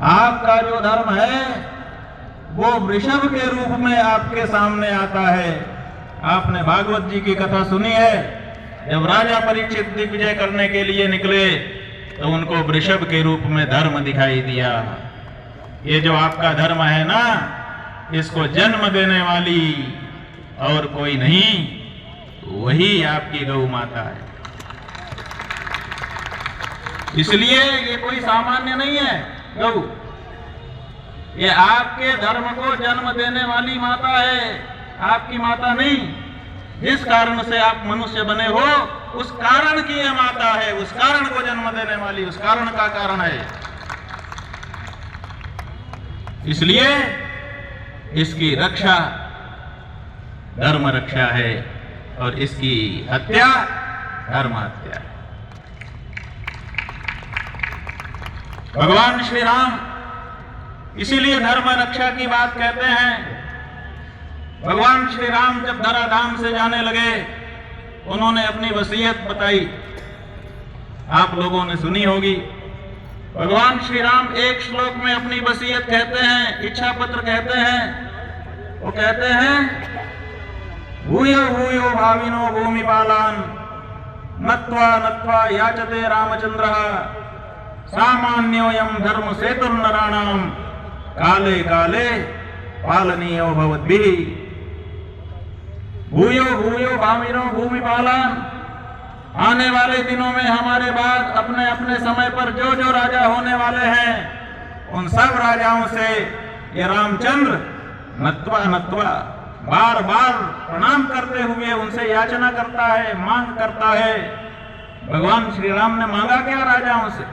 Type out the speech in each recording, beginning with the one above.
आपका जो धर्म है वो वृषभ के रूप में आपके सामने आता है। आपने भागवत जी की कथा सुनी है, जब राजा परीक्षित दिग्विजय करने के लिए निकले तो उनको वृषभ के रूप में धर्म दिखाई दिया। ये जो आपका धर्म है ना, इसको जन्म देने वाली और कोई नहीं, वही आपकी गौ माता है। इसलिए ये कोई सामान्य नहीं है गौ, ये आपके धर्म को जन्म देने वाली माता है, आपकी माता नहीं। जिस कारण से आप मनुष्य बने हो उस कारण की यह माता है, उस कारण को जन्म देने वाली, उस कारण का कारण है। इसलिए इसकी रक्षा धर्म रक्षा है और इसकी हत्या धर्म हत्या है। भगवान श्री राम इसीलिए धर्म रक्षा की बात कहते हैं। भगवान श्री राम जब धराधाम से जाने लगे, उन्होंने अपनी वसीयत बताई, आप लोगों ने सुनी होगी। भगवान श्री राम एक श्लोक में अपनी वसीयत कहते हैं, इच्छा पत्र कहते हैं। वो कहते हैं, भूयो भूयो भाविनो भूमिपालान नत्वा नत्वा याचते रामचंद्रः सामान्योयम धर्म सेतुर्नराणाम काले काले पालनीयो भवद्भिः। भूयो भूयो भाविनो भूमिपालान, आने वाले दिनों में हमारे बाद अपने अपने समय पर जो जो राजा होने वाले हैं, उन सब राजाओं से ये रामचंद्र नत्वा नत्वा बार बार प्रणाम करते हुए उनसे याचना करता है, मांग करता है। भगवान श्री राम ने मांगा क्या राजाओं से?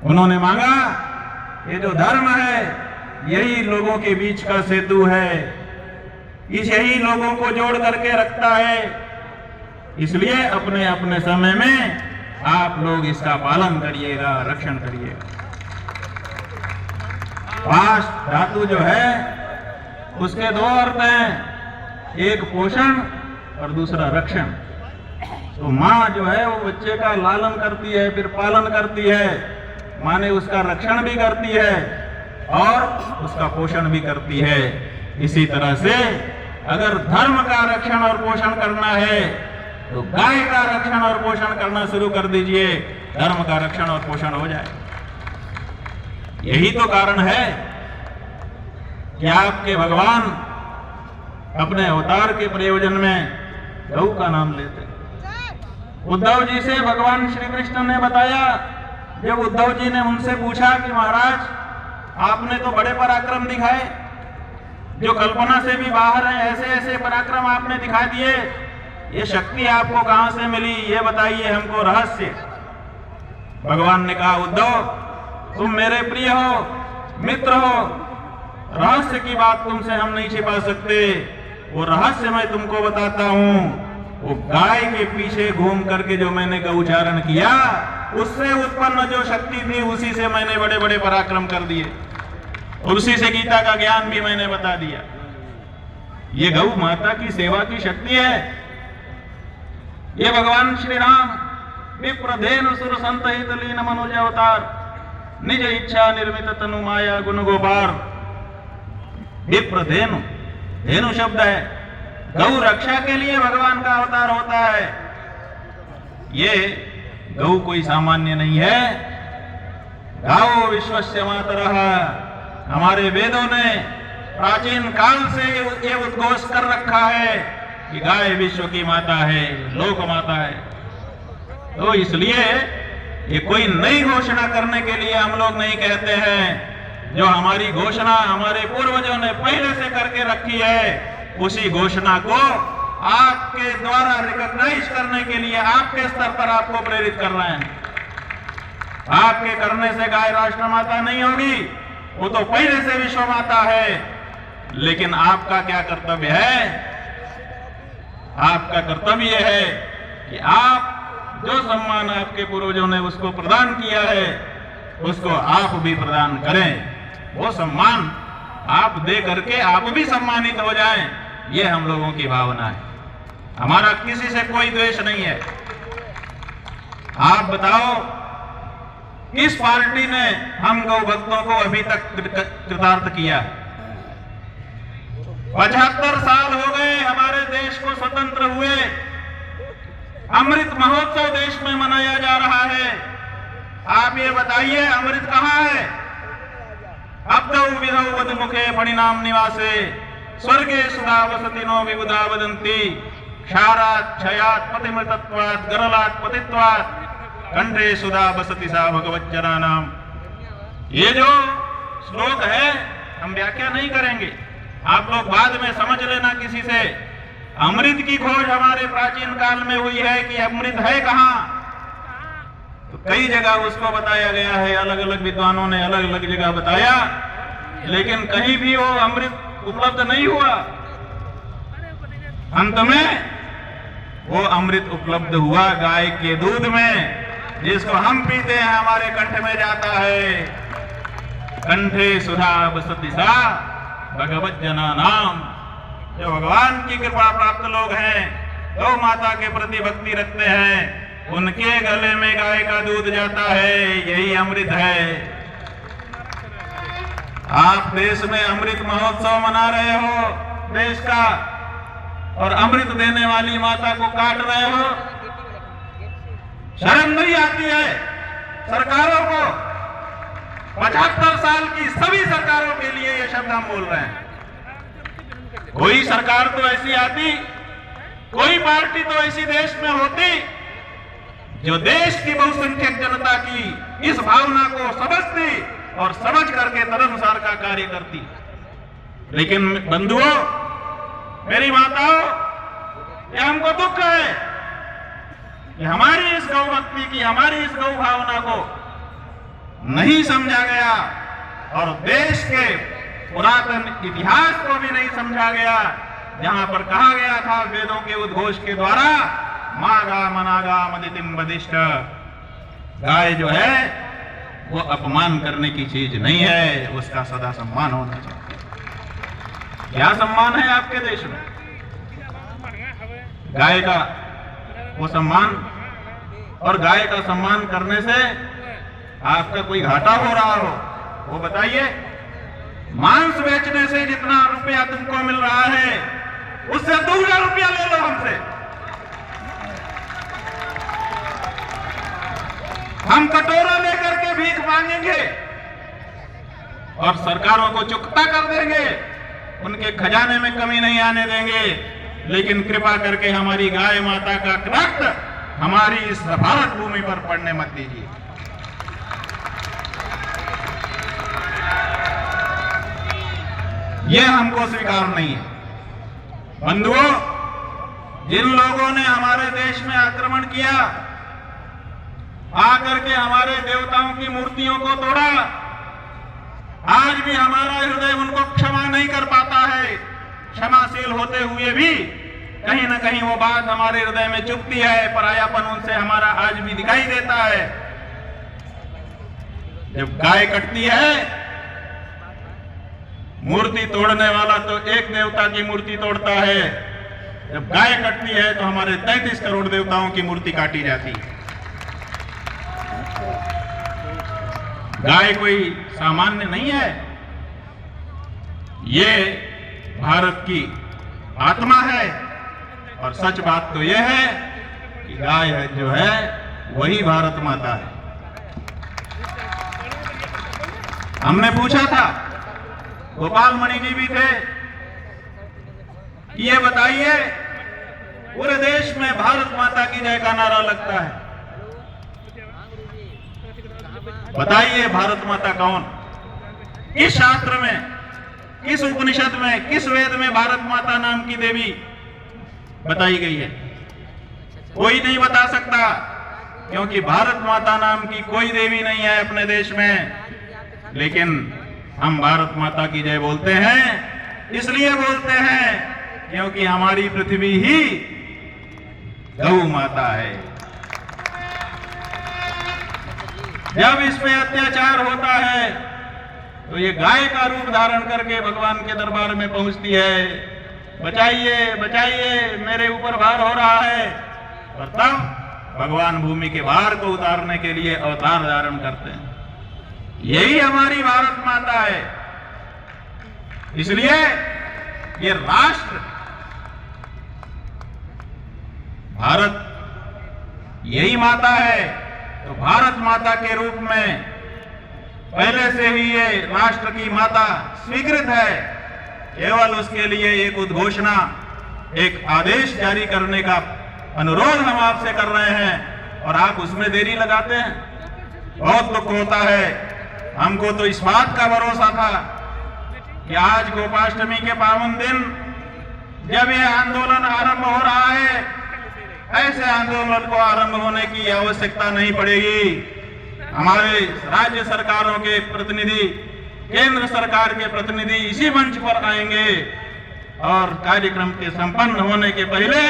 उन्होंने मांगा, ये जो धर्म है यही लोगों के बीच का सेतु है, इस यही लोगों को जोड़ करके रखता है। इसलिए अपने अपने समय में आप लोग इसका पालन करिएगा, रक्षण करिएगा। पाश धातु जो है उसके दो अर्थ हैं, एक पोषण और दूसरा रक्षण। तो माँ जो है वो बच्चे का लालन करती है, फिर पालन करती है, माने उसका रक्षण भी करती है और उसका पोषण भी करती है। इसी तरह से अगर धर्म का रक्षण और पोषण करना है तो गाय का रक्षण और पोषण करना शुरू कर दीजिए, धर्म का रक्षण और पोषण हो जाए। यही तो कारण है कि आपके भगवान अपने अवतार के प्रयोजन में गौ का नाम लेते। उद्धव जी से भगवान श्री कृष्ण ने बताया, जब उद्धव जी ने उनसे पूछा कि महाराज आपने तो बड़े पराक्रम दिखाए, जो कल्पना से भी बाहर है, ऐसे ऐसे पराक्रम आपने दिखा दिए, ये शक्ति आपको कहां से मिली, ये बताइए हमको रहस्य। भगवान ने कहा, उद्धव तुम मेरे प्रिय हो, मित्र हो, रहस्य की बात तुमसे हम नहीं छिपा सकते। वो रहस्य मैं तुमको बताता हूं। वो गाय के पीछे घूम करके जो मैंने गौचारण किया, उससे उत्पन्न जो शक्ति थी उसी से मैंने बड़े बड़े पराक्रम कर दिए और उसी से गीता का ज्ञान भी मैंने बता दिया। ये गौ माता की सेवा की शक्ति है। ये भगवान श्री राम विप्रधेनु सुर संत हित लीन मनुज अवतार, निज इच्छा निर्मित तनु माया गुण गोपार। विप्रधेनु, धेनु शब्द है, गौ रक्षा के लिए भगवान का अवतार होता है। ये गौ कोई सामान्य नहीं है। गाओ विश्वस्य मातरः, हमारे वेदों ने प्राचीन काल से ये उद्घोष कर रखा है कि गाय विश्व की माता है, लोक माता है। तो इसलिए ये कोई नई घोषणा करने के लिए हम लोग नहीं कहते हैं। जो हमारी घोषणा हमारे पूर्वजों ने पहले से करके रखी है, उसी घोषणा को आपके द्वारा रिकॉग्नाइज करने के लिए आपके स्तर पर आपको प्रेरित कर रहे हैं। आपके करने से गाय राष्ट्र माता नहीं होगी, वो तो पहले से विश्व माता है। लेकिन आपका क्या कर्तव्य है? आपका कर्तव्य है कि आप जो सम्मान आपके पूर्वजों ने उसको प्रदान किया है, उसको आप भी प्रदान करें। वो सम्मान आप दे करके आप भी सम्मानित हो जाएं, ये हम लोगों की भावना है। हमारा किसी से कोई द्वेष नहीं है। आप बताओ, किस पार्टी ने हम गौ भक्तों को अभी तक कृतार्थ किया? 75 साल हो गए हमारे देश को स्वतंत्र हुए। अमृत महोत्सव देश में मनाया जा रहा है। आप ये बताइए, अमृत कहाँ है? अब्दौ विधौ वधमुखे परिणाम निवासे स्वर्गे सुधा वसति नो विबुधा वदन्ति क्षारात् क्षयात् पतिमृतत्वात् गरलात् पतित्वात् कंठे सुधा बसति सा भगवज्जना नाम। ये जो श्लोक है हम व्याख्या नहीं करेंगे, आप लोग बाद में समझ लेना किसी से। अमृत की खोज हमारे प्राचीन काल में हुई है कि अमृत है कहाँ, तो कई जगह उसको बताया गया है, अलग अलग विद्वानों ने अलग अलग जगह बताया, लेकिन कहीं भी वो अमृत उपलब्ध नहीं हुआ। अंत में वो अमृत उपलब्ध हुआ गाय के दूध में, जिसको हम पीते हैं, हमारे कंठ में जाता है। कंठे सुधा बसति सा भगवज्जना नाम। जो भगवान की कृपा प्राप्त लोग हैं, गौ माता के प्रति भक्ति रखते हैं, उनके गले में गाय का दूध जाता है, यही अमृत है। आप देश में अमृत महोत्सव मना रहे हो देश का, और अमृत देने वाली माता को काट रहे हो। शर्म नहीं आती है सरकारों को? 75 साल की सभी सरकारों के लिए ये शब्द हम बोल रहे हैं। कोई सरकार तो ऐसी आती, कोई पार्टी तो ऐसी देश में होती जो देश की बहुसंख्यक जनता की इस भावना को समझती और समझ करके तदनुसार का कार्य करती। लेकिन बंधुओं, मेरी माताओं, ये हमको दुख है कि हमारी इस गौ भक्ति की, हमारी इस गौ भावना को नहीं समझा गया, और देश के पुरातन इतिहास को भी नहीं समझा गया, जहां पर कहा गया था वेदों के उद्घोष के द्वारा, मागा मनागा मदितिम वदिष्ठ। गाय जो है वो अपमान करने की चीज नहीं है, उसका सदा सम्मान होना चाहिए। क्या सम्मान है आपके देश में? गाय का वो सम्मान, और गाय का सम्मान करने से आपका कोई घाटा हो रहा हो वो बताइए। मांस बेचने से जितना रुपया तुमको मिल रहा है, उससे 2 रुपया ले लो हमसे। हम कटोरा लेकर के भीख मांगेंगे और सरकारों को चुकता कर देंगे, उनके खजाने में कमी नहीं आने देंगे, लेकिन कृपा करके हमारी गाय माता का रक्त हमारी इस भारत भूमि पर पड़ने मत दीजिए। यह हमको स्वीकार नहीं है। बंधुओं, जिन लोगों ने हमारे देश में आक्रमण किया, आकर के हमारे देवताओं की मूर्तियों को तोड़ा, आज भी हमारा हृदय उनको क्षमा नहीं कर पाता है। क्षमाशील होते हुए भी कहीं ना कहीं वो बात हमारे हृदय में चुभती है, परायापन उनसे हमारा आज भी दिखाई देता है। जब गाय कटती है, मूर्ति तोड़ने वाला तो एक देवता की मूर्ति तोड़ता है, जब गाय कटती है तो हमारे 33 करोड़ देवताओं की मूर्ति काटी जाती है। गाय कोई सामान्य नहीं है, ये भारत की आत्मा है, और सच बात तो यह है कि गाय जो है वही भारत माता है। हमने पूछा था, गोपाल मणि जी भी थे, ये बताइए पूरे देश में भारत माता की जय का नारा लगता है, बताइए भारत माता कौन? किस शास्त्र में, किस उपनिषद में, किस वेद में भारत माता नाम की देवी बताई गई है? कोई नहीं बता सकता, क्योंकि भारत माता नाम की कोई देवी नहीं है अपने देश में। लेकिन हम भारत माता की जय बोलते हैं, इसलिए बोलते हैं क्योंकि हमारी पृथ्वी ही गौ माता है। जब इस पे अत्याचार होता है तो ये गाय का रूप धारण करके भगवान के दरबार में पहुंचती है, बचाइए बचाइए, मेरे ऊपर भार हो रहा है। और तब भगवान भूमि के भार को उतारने के लिए अवतार धारण करते हैं। यही हमारी भारत माता है। इसलिए ये राष्ट्र भारत यही माता है, तो भारत माता के रूप में पहले से ही ये राष्ट्र की माता स्वीकृत है। केवल उसके लिए एक उद्घोषणा, एक आदेश जारी करने का अनुरोध हम आपसे कर रहे हैं और आप उसमें देरी लगाते हैं। बहुत दुख होता है। हमको तो इस बात का भरोसा था कि आज गोपाष्टमी के पावन दिन जब ये आंदोलन आरंभ हो रहा है, ऐसे आंदोलन को आरंभ होने की आवश्यकता नहीं पड़ेगी। हमारे राज्य सरकारों के प्रतिनिधि, केंद्र सरकार के प्रतिनिधि इसी मंच पर आएंगे और कार्यक्रम के संपन्न होने के पहले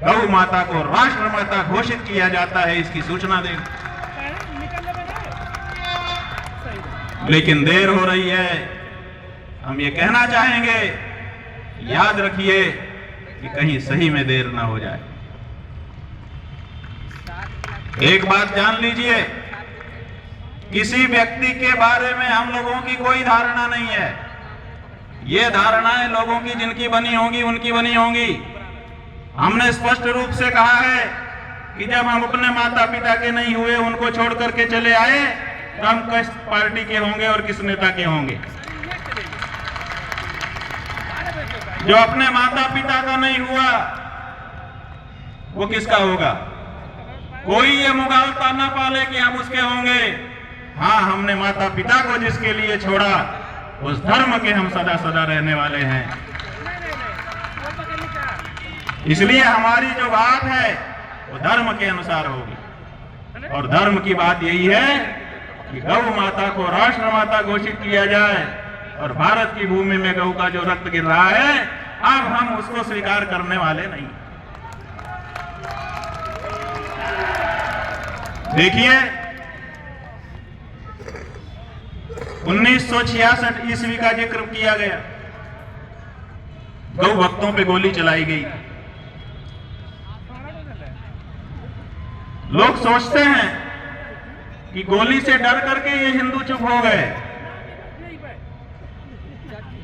गौ माता को राष्ट्र माता घोषित किया जाता है, इसकी सूचना दें। लेकिन देर हो रही है। हम ये कहना चाहेंगे, याद रखिए कि कहीं सही में देर ना हो जाए। एक बात जान लीजिए, किसी व्यक्ति के बारे में हम लोगों की कोई धारणा नहीं है। ये धारणाएं लोगों की जिनकी बनी होंगी उनकी बनी होंगी। हमने स्पष्ट रूप से कहा है कि जब हम अपने माता पिता के नहीं हुए, उनको छोड़ करके चले आए, तो हम किस पार्टी के होंगे और किस नेता के होंगे। जो अपने माता पिता का नहीं हुआ वो किसका होगा? कोई ये मुगालता ना पाले कि हम उसके होंगे। हाँ, हमने माता पिता को जिसके लिए छोड़ा, उस धर्म के हम सदा सदा रहने वाले हैं। इसलिए हमारी जो बात है वो धर्म के अनुसार होगी और धर्म की बात यही है कि गौ माता को राष्ट्र माता घोषित किया जाए और भारत की भूमि में गौ का जो रक्त गिर रहा है, अब हम उसको स्वीकार करने वाले नहीं। देखिए, 1966 ईस्वी का जिक्र किया गया, गौ भक्तों पे गोली चलाई गई। लोग सोचते हैं कि गोली से डर करके ये हिंदू चुप हो गए।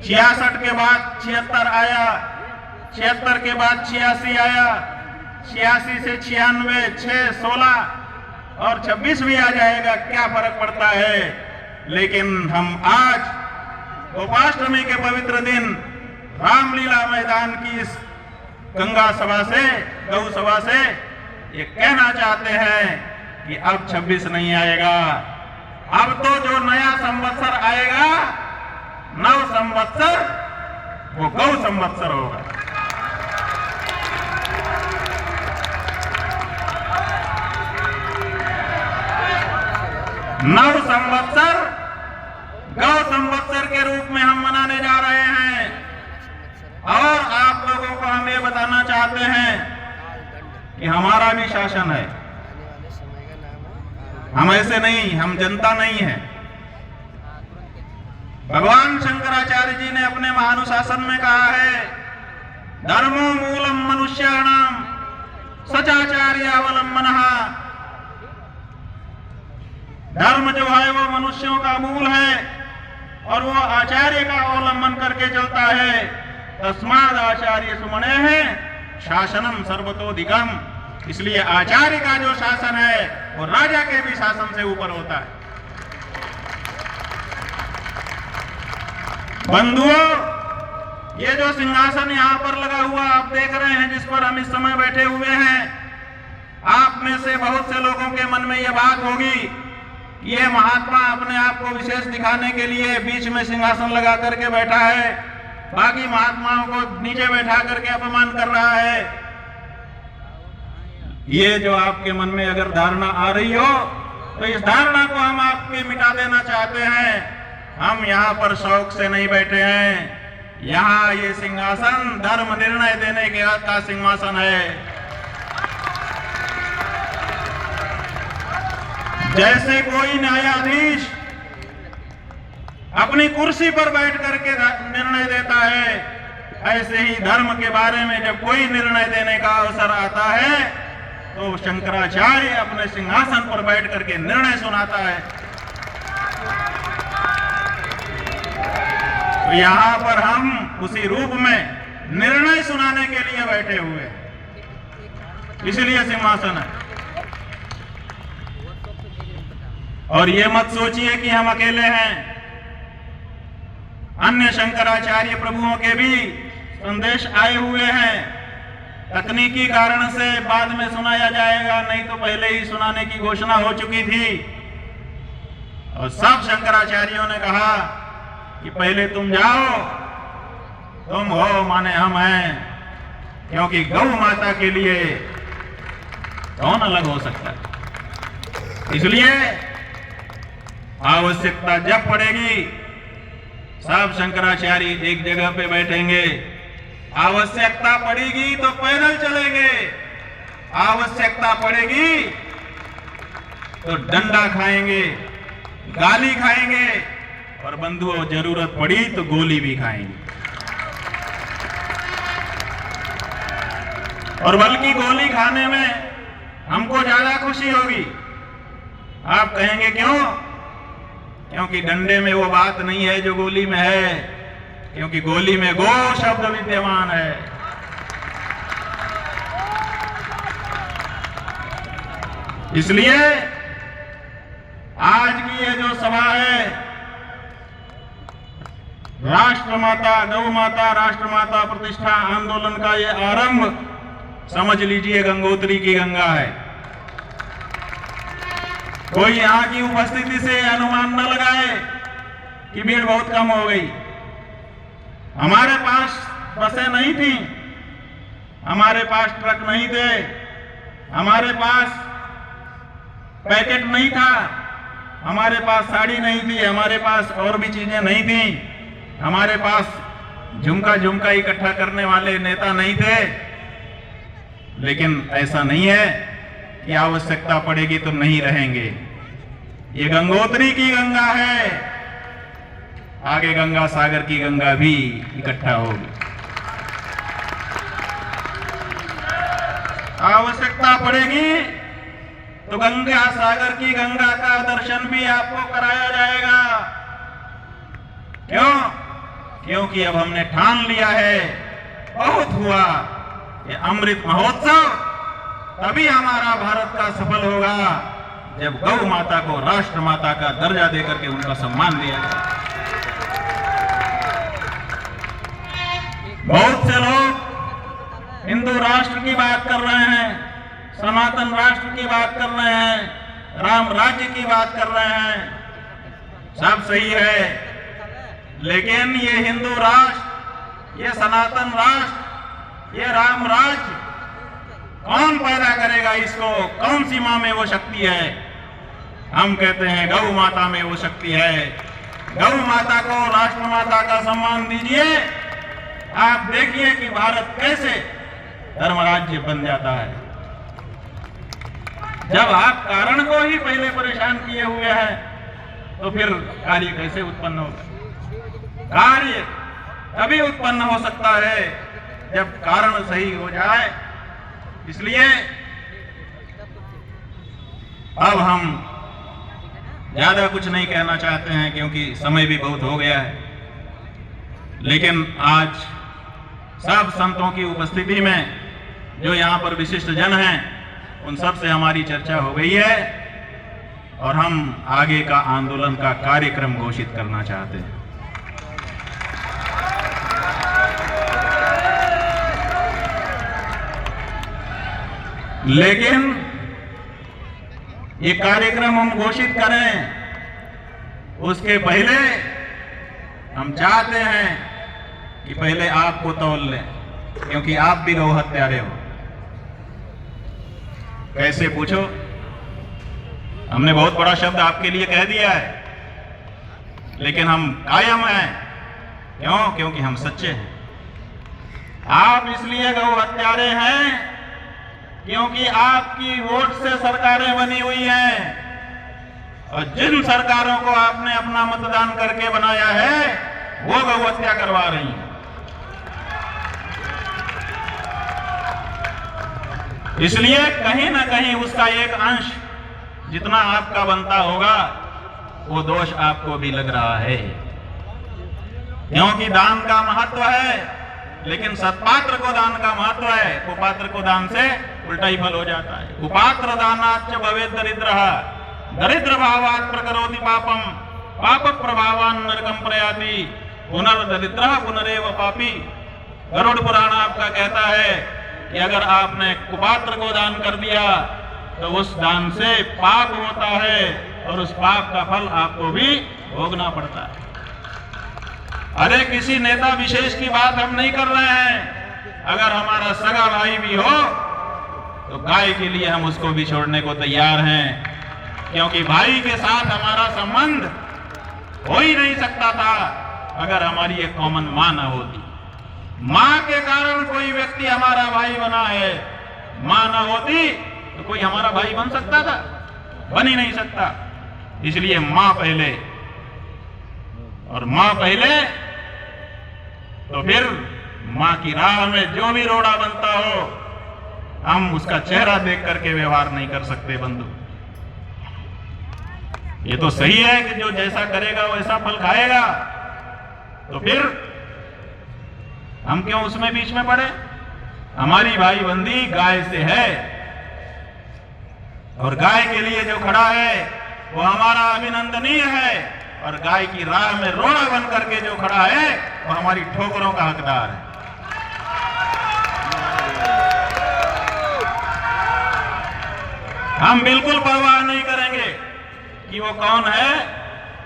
66 के बाद 76 आया, 76 के बाद 86 आया, 86 से 96, 6, 16 और 26 भी आ जाएगा, क्या फर्क पड़ता है। लेकिन हम आज गोपाष्टमी के पवित्र दिन रामलीला मैदान की इस गंगा सभा से, गौ सभा से ये कहना चाहते हैं कि अब 26 नहीं आएगा। अब तो जो नया संवत्सर आएगा, नव संवत्सर, वो गौ संवत्सर होगा। नव संवत्सर गौ संवत्सर के रूप में हम मनाने जा रहे हैं। और आप लोगों को हम ये बताना चाहते हैं कि हमारा भी शासन है। हम ऐसे नहीं, हम जनता नहीं है। भगवान शंकराचार्य जी ने अपने महानुशासन में कहा है, धर्मो मूलम मनुष्याणाम सचाचार्यावलंबनः। धर्म जो है वो मनुष्यों का मूल है और वो आचार्य का अवलंबन करके चलता है। तस्माद आचार्य सुमने हैं शासनम सर्वतोधिकम। इसलिए आचार्य का जो शासन है वो राजा के भी शासन से ऊपर होता है। बंधुओं, ये जो सिंहासन यहाँ पर लगा हुआ आप देख रहे हैं, जिस पर हम इस समय बैठे हुए हैं, आप में से बहुत से लोगों के मन में ये बात होगी कि ये महात्मा अपने आप को विशेष दिखाने के लिए बीच में सिंहासन लगा करके बैठा है, बाकी महात्माओं को नीचे बैठा करके अपमान कर रहा है। ये जो आपके मन में अगर धारणा आ रही हो, तो इस धारणा को हम आपके मिटा देना चाहते हैं। हम यहाँ पर शौक से नहीं बैठे हैं। यहाँ ये सिंहासन धर्म निर्णय देने का सिंहासन है। जैसे कोई न्यायाधीश अपनी कुर्सी पर बैठ करके निर्णय देता है, ऐसे ही धर्म के बारे में जब कोई निर्णय देने का अवसर आता है तो शंकराचार्य अपने सिंहासन पर बैठ करके निर्णय सुनाता है। तो यहाँ पर हम उसी रूप में निर्णय सुनाने के लिए बैठे हुए हैं, इसलिए सिंहासन है। और ये मत सोचिए कि हम अकेले हैं, अन्य शंकराचार्य प्रभुओं के भी संदेश आए हुए हैं। तकनीकी कारण से बाद में सुनाया जाएगा, नहीं तो पहले ही सुनाने की घोषणा हो चुकी थी। और सब शंकराचार्यों ने कहा कि पहले तुम जाओ, तुम हो माने हम हैं, क्योंकि गौ माता के लिए कौन अलग हो सकता है। इसलिए आवश्यकता जब पड़ेगी सब शंकराचार्य एक जगह पे बैठेंगे। आवश्यकता पड़ेगी तो पैदल चलेंगे, आवश्यकता पड़ेगी तो डंडा खाएंगे, गाली खाएंगे, और बंधुओं जरूरत पड़ी तो गोली भी खाएंगे। और बल्कि गोली खाने में हमको ज्यादा खुशी होगी। आप कहेंगे क्यों? क्योंकि डंडे में वो बात नहीं है जो गोली में है, क्योंकि गोली में गो शब्द विद्यमान है। इसलिए आज की ये जो सभा है, राष्ट्रमाता गौ माता राष्ट्रमाता प्रतिष्ठा आंदोलन का ये आरंभ समझ लीजिए गंगोत्री की गंगा है। कोई यहां की उपस्थिति से अनुमान न लगाए कि भीड़ बहुत कम हो गई। हमारे पास बसें नहीं थी, हमारे पास ट्रक नहीं थे, हमारे पास पैकेट नहीं था, हमारे पास साड़ी नहीं थी, हमारे पास और भी चीजें नहीं थी, हमारे पास झुमका इकट्ठा करने वाले नेता नहीं थे। लेकिन ऐसा नहीं है कि आवश्यकता पड़ेगी तो नहीं रहेंगे। ये गंगोत्री की गंगा है, आगे गंगा सागर की गंगा भी इकट्ठा होगी। आवश्यकता पड़ेगी तो गंगा सागर की गंगा का दर्शन भी आपको कराया जाएगा। क्यों? क्योंकि अब हमने ठान लिया है, बहुत हुआ। ये अमृत महोत्सव तभी हमारा भारत का सफल होगा जब गौ माता को राष्ट्र माता का दर्जा देकर के उनका सम्मान दिया जाए। बहुत से लोग हिंदू राष्ट्र की बात कर रहे हैं, सनातन राष्ट्र की बात कर रहे हैं, राम राज्य की बात कर रहे हैं। सब सही है, लेकिन ये हिंदू राष्ट्र, ये सनातन राष्ट्र, ये राम राज्य कौन पैदा करेगा? इसको कौन सी मां में वो शक्ति है? हम कहते हैं गौ माता में वो शक्ति है। गौ माता को राष्ट्र माता का सम्मान दीजिए, आप देखिए कि भारत कैसे धर्मराज्य बन जाता है। जब आप कारण को ही पहले परेशान किए हुए हैं तो फिर कार्य कैसे उत्पन्न होगा? कार्य तभी उत्पन्न हो सकता है जब कारण सही हो जाए। इसलिए अब हम ज्यादा कुछ नहीं कहना चाहते हैं क्योंकि समय भी बहुत हो गया है। लेकिन आज सब संतों की उपस्थिति में जो यहाँ पर विशिष्ट जन हैं, उन सब से हमारी चर्चा हो गई है और हम आगे का आंदोलन का कार्यक्रम घोषित करना चाहते हैं। लेकिन ये कार्यक्रम हम घोषित करें उसके पहले हम चाहते हैं कि पहले आपको तौल लें, क्योंकि आप भी गौ हत्यारे हो। कैसे पूछो? हमने बहुत बड़ा शब्द आपके लिए कह दिया है, लेकिन हम कायम हैं। क्यों? क्योंकि हम सच्चे हैं। आप इसलिए गौ हत्यारे हैं क्योंकि आपकी वोट से सरकारें बनी हुई हैं, और जिन सरकारों को आपने अपना मतदान करके बनाया है वो गौ हत्या करवा रही हैं। इसलिए कहीं ना कहीं उसका एक अंश जितना आपका बनता होगा वो दोष आपको भी लग रहा है। क्योंकि दान का महत्व है, लेकिन सत्पात्र को दान का महत्व है। कुपात्र को दान से उल्टा ही फल हो जाता है। कुपात्र दानाच्च भवेत् दरिद्रः, दरिद्र भावात् प्रकरोति पापम, पाप प्रभावान् नरकम प्रयाति, पुनर्दरिद्रः पुनरेव पापी। गरुड़ पुराण आपका कहता है कि अगर आपने कुपात्र को दान कर दिया तो उस दान से पाप होता है और उस पाप का फल आपको भी भोगना पड़ता है। अरे किसी नेता विशेष की बात हम नहीं कर रहे हैं। अगर हमारा सगा भाई भी हो तो गाय के लिए हम उसको भी छोड़ने को तैयार हैं, क्योंकि भाई के साथ हमारा संबंध हो ही नहीं सकता था अगर हमारी एक कॉमन मां ना होती। मां के कारण कोई व्यक्ति हमारा भाई बना है, मां ना होती तो कोई हमारा भाई बन सकता था? बन ही नहीं सकता। इसलिए मां पहले, और मां पहले तो फिर मां की राह में जो भी रोड़ा बनता हो हम उसका चेहरा देख करके व्यवहार नहीं कर सकते बंधु। ये तो सही है कि जो जैसा करेगा वैसा फल खाएगा, तो फिर हम क्यों उसमें बीच में पड़े? हमारी भाई बंदी गाय से है, और गाय के लिए जो खड़ा है वो हमारा अभिनंदनीय है, और गाय की राह में रोड़ा बन करके जो खड़ा है वो हमारी ठोकरों का हकदार है। हम बिल्कुल परवाह नहीं करेंगे कि वो कौन है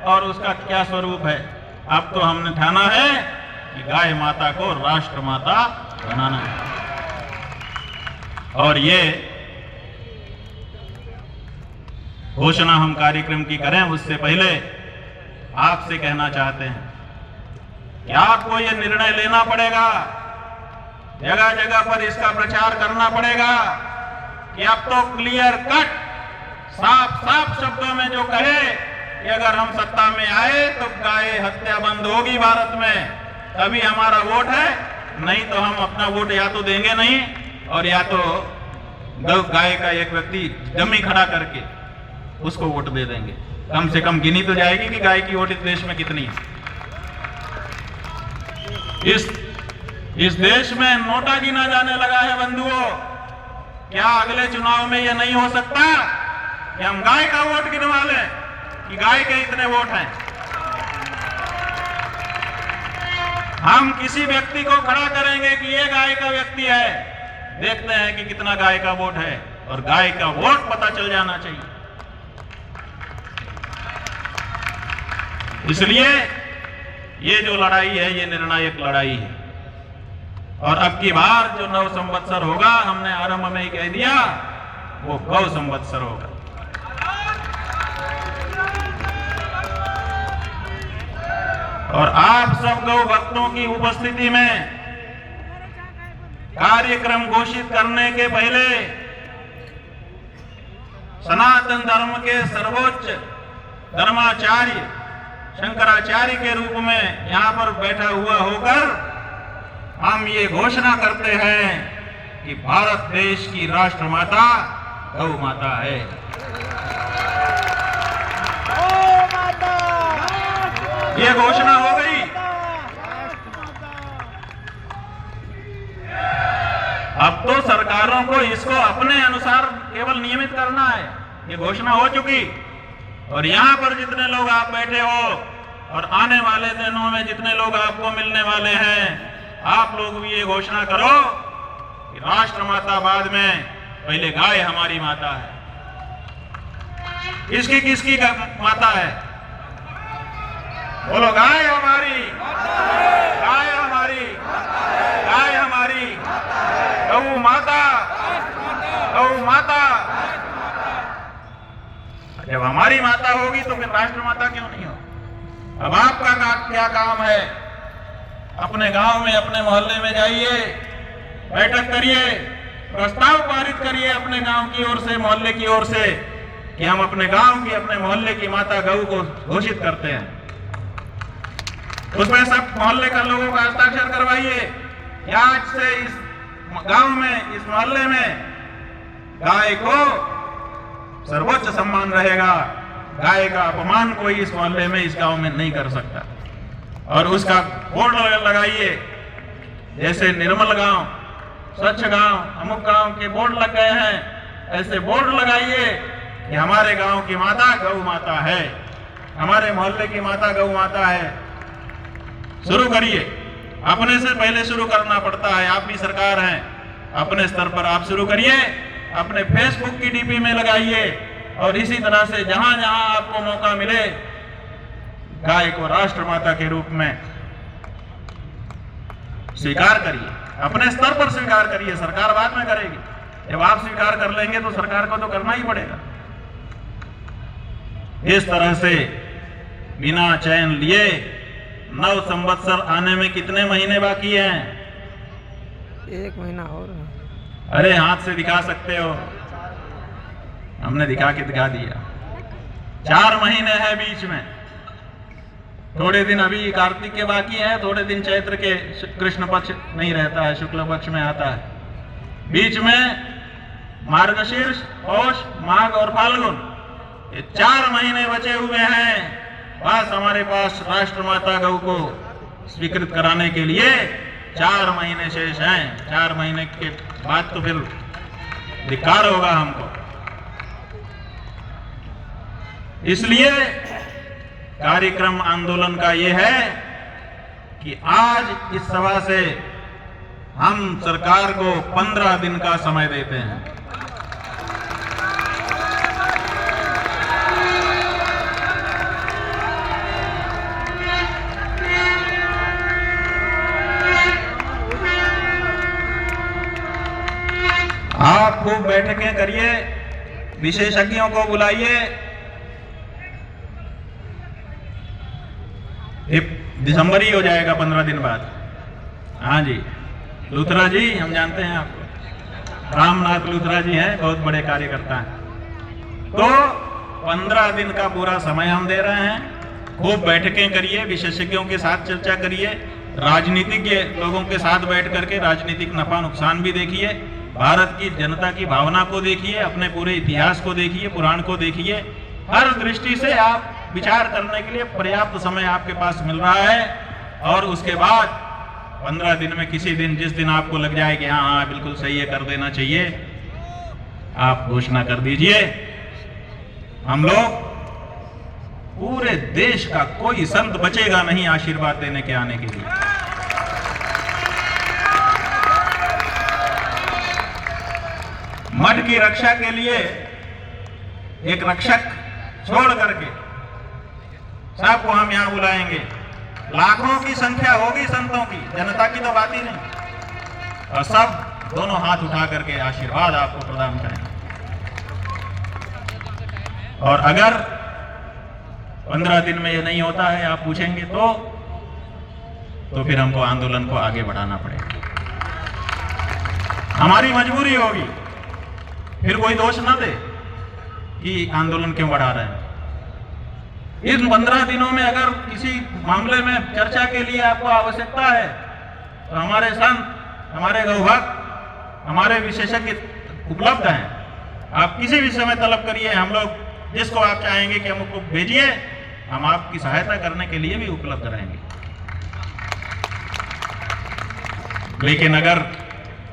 और उसका क्या स्वरूप है। अब तो हमने ठाना है कि गाय माता को राष्ट्र माता बनाना है। और ये घोषणा हम कार्यक्रम की करें उससे पहले आपसे कहना चाहते हैं कि आपको ये निर्णय लेना पड़ेगा, जगह जगह पर इसका प्रचार करना पड़ेगा कि अब तो क्लियर कट साफ साफ शब्दों में जो कहे कि अगर हम सत्ता में आए तो गाय हत्या बंद होगी भारत में, तभी हमारा वोट है, नहीं तो हम अपना वोट या तो देंगे नहीं और या तो गाय का एक व्यक्ति डमी खड़ा करके उसको वोट दे देंगे। कम से कम गिनी तो जाएगी कि गाय की वोट इस देश में कितनी है। इस देश में नोटा गिना जाने लगा है बंधुओं। क्या अगले चुनाव में यह नहीं हो सकता कि हम गाय का वोट गिनवा लें कि गाय के इतने वोट हैं? हम किसी व्यक्ति को खड़ा करेंगे कि ये गाय का व्यक्ति है, देखते हैं कि कितना गाय का वोट है, और गाय का वोट पता चल जाना चाहिए। इसलिए ये जो लड़ाई है ये निर्णायक लड़ाई है, और अब की बार जो 9 संवत्सर होगा, हमने आरंभ में ही कह दिया, वो गौ संवत्सर होगा। और आप सब गौ भक्तों की उपस्थिति में कार्यक्रम घोषित करने के पहले सनातन धर्म के सर्वोच्च धर्माचार्य शंकराचार्य के रूप में यहाँ पर बैठा हुआ होकर हम ये घोषणा करते हैं कि भारत देश की राष्ट्रमाता गौ माता है। ये घोषणा हो गई। अब तो सरकारों को इसको अपने अनुसार केवल नियमित करना है। ये घोषणा हो चुकी, और यहाँ पर जितने लोग आप बैठे हो और आने वाले दिनों में जितने लोग आपको मिलने वाले हैं, आप लोग भी ये घोषणा करो कि राष्ट्र माता बाद में, पहले गाय हमारी माता है। इसकी किसकी माता है? बोलो, गाय हमारी, गाय हमारी, गाय हमारी, गौ माता, गौ माता। जब हमारी माता होगी तो फिर राष्ट्र माता क्यों नहीं हो? अब आपका क्या काम है? अपने गांव में, अपने मोहल्ले में जाइए, बैठक करिए, प्रस्ताव पारित करिए अपने गांव की ओर से, मोहल्ले की ओर से, कि हम अपने गांव की, अपने मोहल्ले की माता गौ को घोषित करते हैं। उसमें सब मोहल्ले का लोगों का हस्ताक्षर करवाइए कि आज से इस गांव में, इस मोहल्ले में गाय को सर्वोच्च सम्मान रहेगा। गाय का अपमान कोई इस मोहल्ले में, इस गांव में नहीं कर सकता। और उसका बोर्ड लगाइए, जैसे निर्मल गांव, स्वच्छ गांव, अमुक गांव के बोर्ड लग गए हैं, ऐसे बोर्ड लगाइए कि हमारे गांव की माता गौ माता है, हमारे मोहल्ले की माता गौ माता है। शुरू करिए, अपने से पहले शुरू करना पड़ता है। आप भी सरकार हैं, अपने स्तर पर आप शुरू करिए, अपने फेसबुक की डीपी में लगाइए, और इसी तरह से जहां जहां आपको मौका मिले गाय को राष्ट्रमाता के रूप में स्वीकार करिए, अपने स्तर पर स्वीकार करिए। सरकार बाद में करेगी, जब आप स्वीकार कर लेंगे तो सरकार को तो करना ही पड़ेगा। इस तरह से बिना चैन लिए नव संवत्सर आने में कितने महीने बाकी हैं? 1 महीना और। अरे हाथ से दिखा सकते हो, हमने दिखा दिया। 4 महीने हैं बीच में, थोड़े दिन अभी कार्तिक के बाकी हैं, थोड़े दिन चैत्र के कृष्ण पक्ष नहीं रहता है, शुक्ल पक्ष में आता है। बीच में मार्गशीर्ष, पौष, माघ और फाल्गुन, ये 4 महीने बचे हुए हैं। बस हमारे पास राष्ट्रमाता गौ को स्वीकृत कराने के लिए 4 महीने शेष हैं। 4 महीने के बाद तो फिर धिक्कार होगा हमको। इसलिए कार्यक्रम आंदोलन का यह है कि आज इस सभा से हम सरकार को 15 दिन का समय देते हैं। आप खूब बैठकें करिए, विशेषज्ञों को बुलाइए। दिसंबर ही हो जाएगा 15 दिन बाद। हाँ जी, लूथरा जी, हम जानते हैं आपको, रामनाथ लूथरा जी हैं, बहुत बड़े कार्यकर्ता हैं। तो 15 दिन का पूरा समय हम दे रहे हैं। खूब बैठकें करिए, विशेषज्ञों के साथ चर्चा करिए, राजनीतिज्ञ लोगों के साथ बैठ करके राजनीतिक नफा नुकसान भी देखिए, भारत की जनता की भावना को देखिए, अपने पूरे इतिहास को देखिए, पुराण को देखिए। हर दृष्टि से आप विचार करने के लिए पर्याप्त समय आपके पास मिल रहा है। और उसके बाद 15 दिन में किसी दिन, जिस दिन आपको लग जाए कि हाँ हाँ बिल्कुल सही है, कर देना चाहिए, आप घोषणा कर दीजिए। हम लोग पूरे देश का कोई संत बचेगा नहीं आशीर्वाद देने के आने के लिए। मठ की रक्षा के लिए एक रक्षक छोड़ करके सबको हम यहां बुलाएंगे। लाखों की संख्या होगी संतों की, जनता की तो बात ही नहीं। और सब दोनों हाथ उठा करके आशीर्वाद आपको प्रदान करेंगे। और अगर 15 दिन में ये नहीं होता है, आप पूछेंगे तो फिर हमको आंदोलन को आगे बढ़ाना पड़ेगा, हमारी मजबूरी होगी। फिर कोई दोष ना दे कि आंदोलन क्यों बढ़ा रहे हैं। इन 15 दिनों में अगर किसी मामले में चर्चा के लिए आपको आवश्यकता है तो हमारे संत, हमारे गौभक्त, हमारे विशेषज्ञ उपलब्ध हैं। आप किसी भी समय तलब करिए, हम लोग जिसको आप चाहेंगे कि हमको भेजिए, हम आपकी सहायता करने के लिए भी उपलब्ध रहेंगे। लेकिन अगर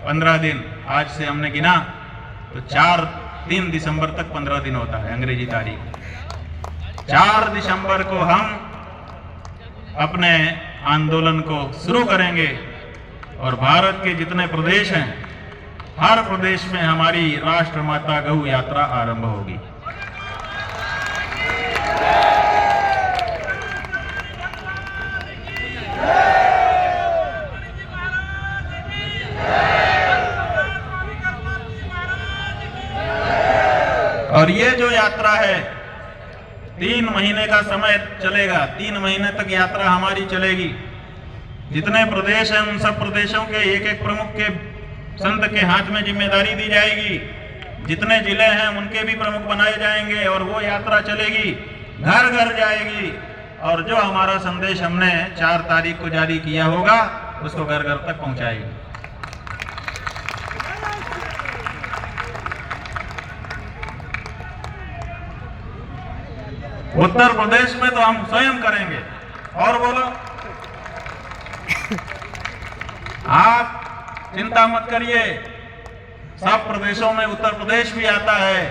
15 दिन आज से हमने गिना तो 3 दिसंबर तक 15 दिन होता है अंग्रेजी तारीख। 4 दिसंबर को हम अपने आंदोलन को शुरू करेंगे और भारत के जितने प्रदेश हैं, हर प्रदेश में हमारी राष्ट्रमाता गौ यात्रा आरंभ होगी। और ये जो यात्रा है 3 महीने का समय चलेगा। 3 महीने तक यात्रा हमारी चलेगी। जितने प्रदेश हैं उन सब प्रदेशों के एक प्रमुख के संत के हाथ में जिम्मेदारी दी जाएगी। जितने जिले हैं उनके भी प्रमुख बनाए जाएंगे और वो यात्रा चलेगी, घर घर जाएगी। और जो हमारा संदेश हमने 4 तारीख को जारी किया होगा उसको घर घर तक पहुंचाएगी। उत्तर प्रदेश में तो हम स्वयं करेंगे। और बोलो, आप चिंता मत करिए, सब प्रदेशों में उत्तर प्रदेश भी आता है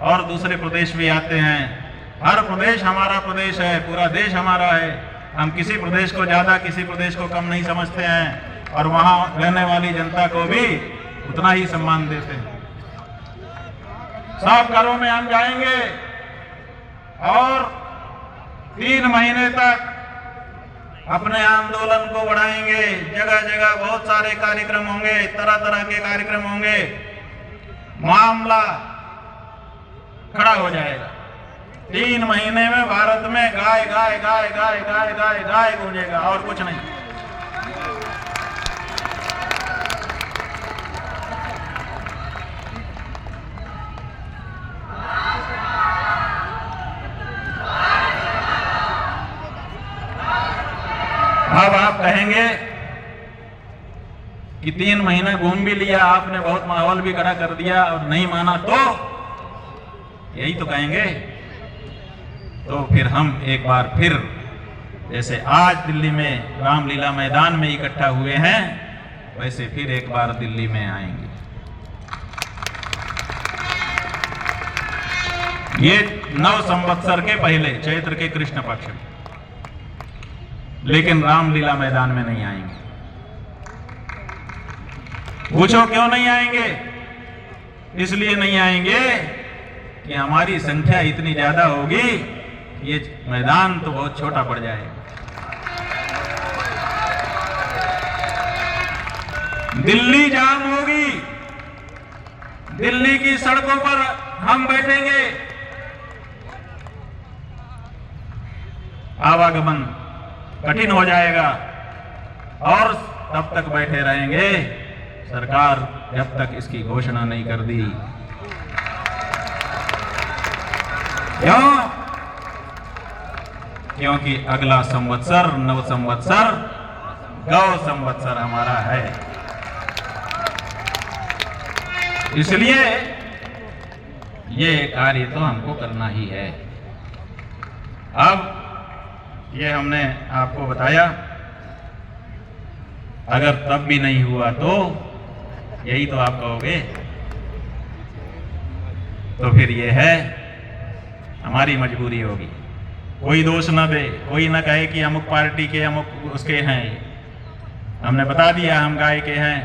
और दूसरे प्रदेश भी आते हैं। हर प्रदेश हमारा प्रदेश है, पूरा देश हमारा है। हम किसी प्रदेश को ज्यादा, किसी प्रदेश को कम नहीं समझते हैं और वहां रहने वाली जनता को भी उतना ही सम्मान देते हैं। सब घरों में हम जाएंगे और 3 महीने तक अपने आंदोलन को बढ़ाएंगे। जगह जगह बहुत सारे कार्यक्रम होंगे, तरह तरह के कार्यक्रम होंगे। मामला खड़ा हो जाएगा। 3 महीने में भारत में गाय गाय गाय गाय गाय गाय गाय गूंजेगा और कुछ नहीं। अब आप कहेंगे कि 3 महीने घूम भी लिया आपने, बहुत माहौल भी खड़ा कर दिया और नहीं माना, तो यही तो कहेंगे। तो फिर हम एक बार फिर जैसे आज दिल्ली में रामलीला मैदान में इकट्ठा हुए हैं, वैसे फिर एक बार दिल्ली में आएंगे। ये 9 संवत्सर के पहले, चैत्र के कृष्ण पक्ष में, लेकिन रामलीला मैदान में नहीं आएंगे। पूछो क्यों नहीं आएंगे? इसलिए नहीं आएंगे कि हमारी संख्या इतनी ज्यादा होगी, ये मैदान तो बहुत छोटा पड़ जाएगा। दिल्ली जाम होगी, दिल्ली की सड़कों पर हम बैठेंगे, आवागमन कठिन हो जाएगा और तब तक बैठे रहेंगे सरकार जब तक इसकी घोषणा नहीं कर दी। क्यों? क्योंकि अगला संवत्सर, 9 संवत्सर गौ संवत्सर हमारा है। इसलिए ये कार्य तो हमको करना ही है। अब ये हमने आपको बताया, अगर तब भी नहीं हुआ तो यही तो आप कहोगे। तो फिर ये है, हमारी मजबूरी होगी। कोई दोष ना दे, कोई ना कहे कि अमुक पार्टी के अमुक उसके हैं। हमने बता दिया हम गाय के हैं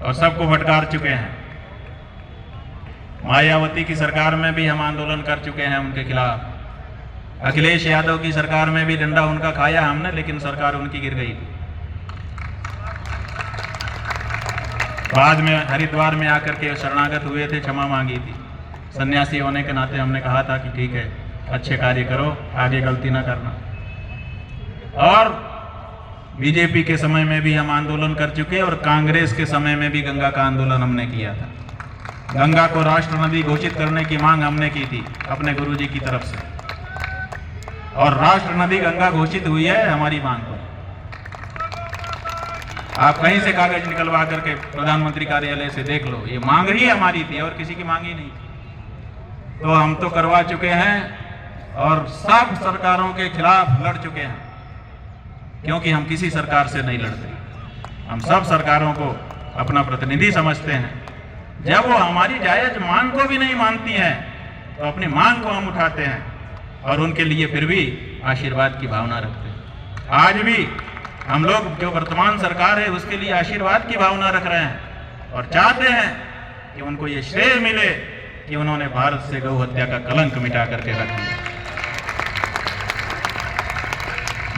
और सबको फटकार चुके हैं। मायावती की सरकार में भी हम आंदोलन कर चुके हैं उनके खिलाफ। अखिलेश यादव की सरकार में भी डंडा उनका खाया हमने, लेकिन सरकार उनकी गिर गई थी। बाद में हरिद्वार में आकर के शरणागत हुए थे, क्षमा मांगी थी। सन्यासी होने के नाते हमने कहा था कि ठीक है, अच्छे कार्य करो, आगे गलती ना करना। और बीजेपी के समय में भी हम आंदोलन कर चुके और कांग्रेस के समय में भी गंगा का आंदोलन हमने किया था। गंगा को राष्ट्र नदी घोषित करने की मांग हमने की थी अपने गुरुजी की तरफ से, और राष्ट्र नदी गंगा घोषित हुई है हमारी मांग पर। आप कहीं से कागज निकलवा करके प्रधानमंत्री कार्यालय से देख लो, ये मांग ही हमारी थी और किसी की मांग ही नहीं थी। तो हम तो करवा चुके हैं और सब सरकारों के खिलाफ लड़ चुके हैं, क्योंकि हम किसी सरकार से नहीं लड़ते। हम सब सरकारों को अपना प्रतिनिधि समझते हैं। जब वो हमारी जायज मांग को भी नहीं मानती हैं, तो अपनी मांग को हम उठाते हैं और उनके लिए फिर भी आशीर्वाद की भावना रखते हैं। आज भी हम लोग जो वर्तमान सरकार है उसके लिए आशीर्वाद की भावना रख रहे हैं और चाहते हैं कि उनको ये श्रेय मिले कि उन्होंने भारत से गौ हत्या का कलंक मिटा करके रख दिया।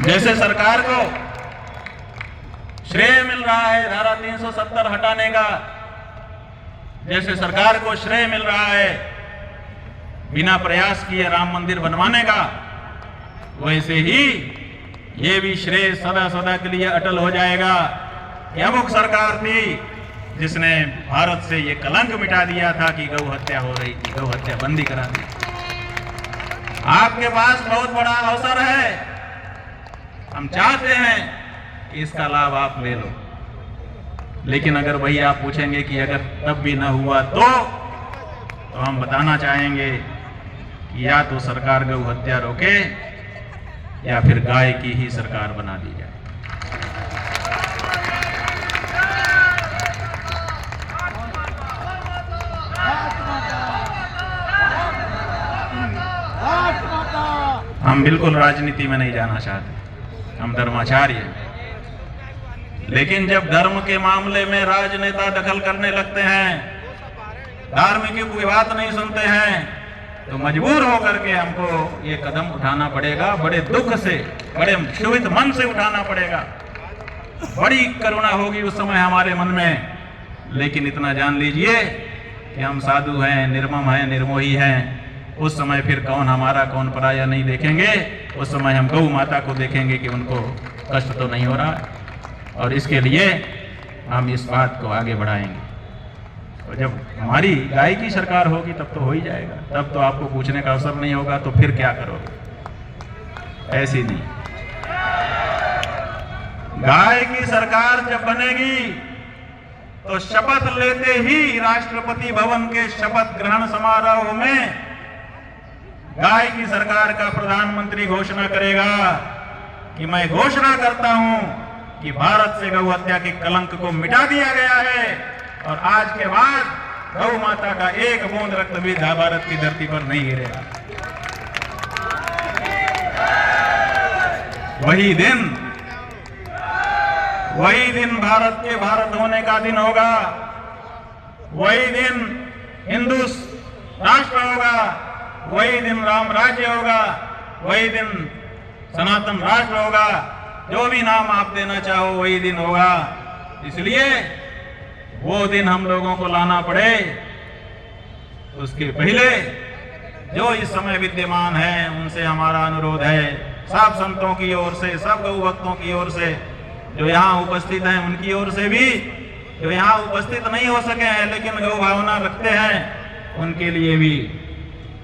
जैसे सरकार को श्रेय मिल रहा है धारा 370 हटाने का, जैसे सरकार को श्रेय मिल रहा है बिना प्रयास किए राम मंदिर बनवाने का, वैसे ही ये भी श्रेय सदा सदा के लिए अटल हो जाएगा। यह अमुक सरकार थी जिसने भारत से ये कलंक मिटा दिया था कि गौ हत्या हो रही थी, गौ हत्या बंदी करा दी। आपके पास बहुत बड़ा अवसर है, हम चाहते हैं कि इसका लाभ आप ले लो। लेकिन अगर वही आप पूछेंगे कि अगर तब भी न हुआ तो हम बताना चाहेंगे कि या तो सरकार गौ हत्या रोके या फिर गाय की ही सरकार बना दी जाए। हम बिल्कुल राजनीति में नहीं जाना चाहते, हम धर्माचार्य हैं। लेकिन जब धर्म के मामले में राजनेता दखल करने लगते हैं, धार्मिक की बात नहीं सुनते हैं, तो मजबूर होकर के हमको ये कदम उठाना पड़ेगा। बड़े दुख से, बड़े क्षुभित मन से उठाना पड़ेगा। बड़ी करुणा होगी उस समय हमारे मन में, लेकिन इतना जान लीजिए कि हम साधु हैं, निर्मम हैं, निर्मोही हैं। उस समय फिर कौन हमारा कौन पराया नहीं देखेंगे। उस समय हम गौ माता को देखेंगे कि उनको कष्ट तो नहीं हो रहा, और इसके लिए हम इस बात को आगे बढ़ाएंगे। और जब हमारी गाय की सरकार होगी तब तो हो ही जाएगा, तब तो आपको पूछने का अवसर नहीं होगा, तो फिर क्या करोगे। ऐसी नहीं, गाय की सरकार जब बनेगी तो शपथ लेते ही राष्ट्रपति भवन के शपथ ग्रहण समारोह में गाय की सरकार का प्रधानमंत्री घोषणा करेगा कि मैं घोषणा करता हूं कि भारत से गौ हत्या के कलंक को मिटा दिया गया है, और आज के बाद गौ माता का एक बूंद रक्त भी भारत की धरती पर नहीं गिरेगा। वही दिन भारत के भारत होने का दिन होगा। वही दिन हिंदू राष्ट्र होगा। वही दिन राम राज्य होगा। वही दिन सनातन राष्ट्र होगा। जो भी नाम आप देना चाहो वही दिन होगा। इसलिए वो दिन हम लोगों को लाना पड़े, उसके पहले जो इस समय विद्यमान है उनसे हमारा अनुरोध है, सब संतों की ओर से, सब गौ भक्तों की ओर से, जो यहाँ उपस्थित हैं उनकी ओर से भी, जो यहाँ उपस्थित नहीं हो सके हैं लेकिन गौ भावना रखते हैं, उनके लिए भी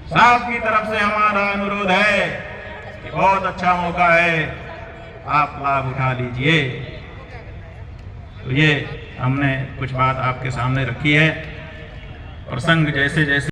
सबकी तरफ से हमारा अनुरोध है कि बहुत अच्छा मौका है, आप लाभ उठा लीजिए। तो ये हमने कुछ बात आपके सामने रखी है। प्रसंग जैसे जैसे